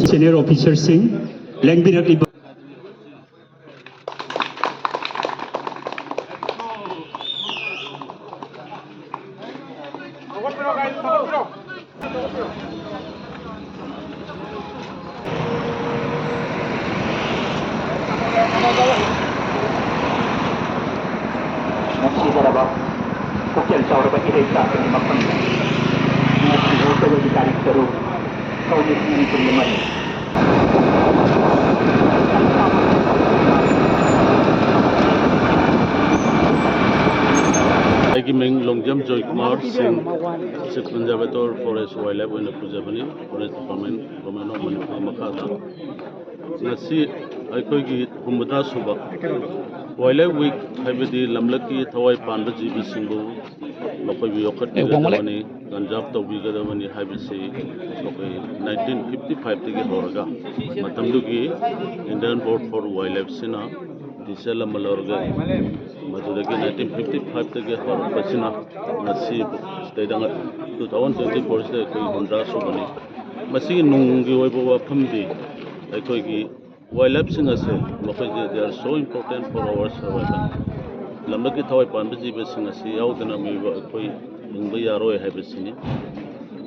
senior officers lengbiraki Nagsidaraba, kukyal sa orabat ihita ni Mapanda. Nagsidaraba di tarik teruk, kau di sini terleman. Aiki Ming Longjam Joy Kumar Singh, Chief Conservator Forest Wildlife in Pujabani, Forest Department, Romano Manipur Makata. Nasi Aikogi Humbuda Suba, Wildlife Week, Habidi Lamlaki, Tawai Panda GB Simbu, Lokobi Yokat Gadavani, Ganjab Tobi Gadavani, Habisi, 1955 Tigi Horaga, Matamdugi, Indian Board for Wildlife Sina, Disela Malorga, Maduragi 1955 Tigi Horapasina, Nasib, Stedanga 2024 Day Honda Subani, Masi Nungi Waibo Pumdi, Aikogi. Wildlife singase, they are so important for our survival. Lamaki thawai pandaji be singase, yaudana miwa koi ingba yaro hai besini.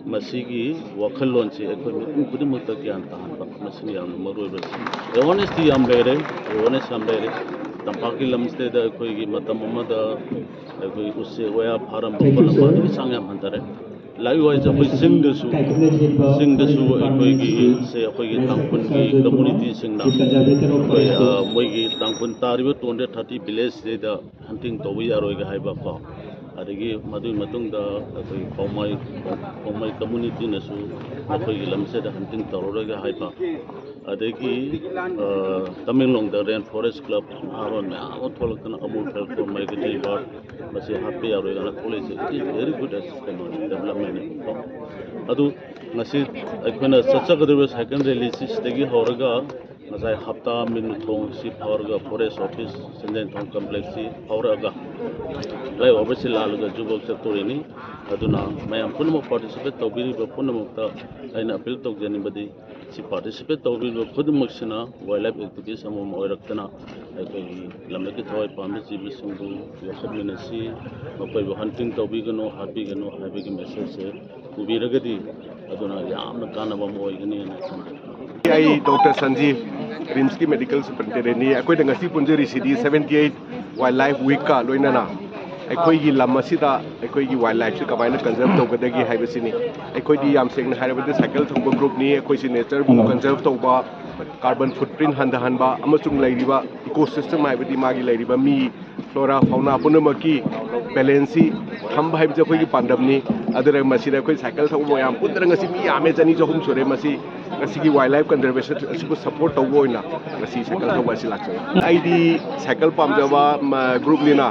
Masigi wakal lonchi ekoi mitu kudi mutta kyan tahan pa masini yam maru besi. Awareness ti yam bere, tampaki lamste da ekoi gi matamama ekoi usse waya pharam bapala mani sangya mandare. Likewise, we sing the su ekoi tangpun ki community sing na moi ki tangpun taribo 230 village de da hunting to we aroi ga haiba ko adigi madu matung da ekoi komai community na su ekoi lamse da hunting to ro ga haiba adigi Tamilong da Rainforest Club aron me amo tholakana amul fel for my gati bar masi happy aroi ga college it is very good as development adu ngasi akhona sachagadiba second release stegi horaga ngasai hafta min thong si horaga forest office Sindan thong complex si horaga lai obviously laluga jubok sectorini aduna mayam punmo participate tawbiri ba punmukta aina appeal tawjani badi si participate tawbiri khudmuk sina wildlife activities amom oiraktana ai lamaki thawai pambe jibi singbu yakhaminasi mapai hunting tawbigano habigano habigi message se ubiragadi aduna yamna kanaba moigani na ai Dr. Sanjeev Rimski Medical Superintendent ni akoi ngasi punjeri city 78 wildlife week ka loinana akoi gi lamasida akoi gi wildlife ka baina conserve tawgadagi haibasini akoi di yam sengna haibadi cycle thongba group ni akoi si nature bu conserve tawba carbon footprint handahanba amasung lairiba ecosystem haibadi magi lairiba mi flora fauna punamaki balance thamba haibje akoi gi pandamni adura masida akoi cycle thongbo yam pundra ngasi mi yame jani johum sore masi ngasi gi wildlife conservation asibu support tawbo ina ngasi cycle thongba si laksa aidi cycle pamjaba group ni na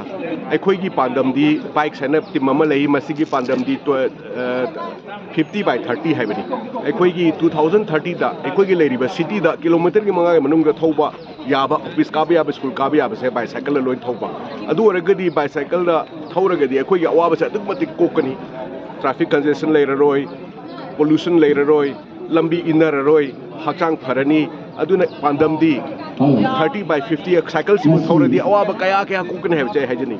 akoi gi pandam di bike sana team ama lei masigi pandam di 50/30 haibani akoi gi 2030 da akoi gi leiriba city da kilometer gi manga manung da thoba yaba office ka ba school ka ba se bicycle loin thoba adu oragadi bicycle da thoragadi akoi gi awaba sa dukmati kokani traffic congestion leiraroi pollution leiraroi lambi inararoi hakchang pharani aduna pandam di 30/50 cycle si thoradi awaba kaya kokani hebje hajani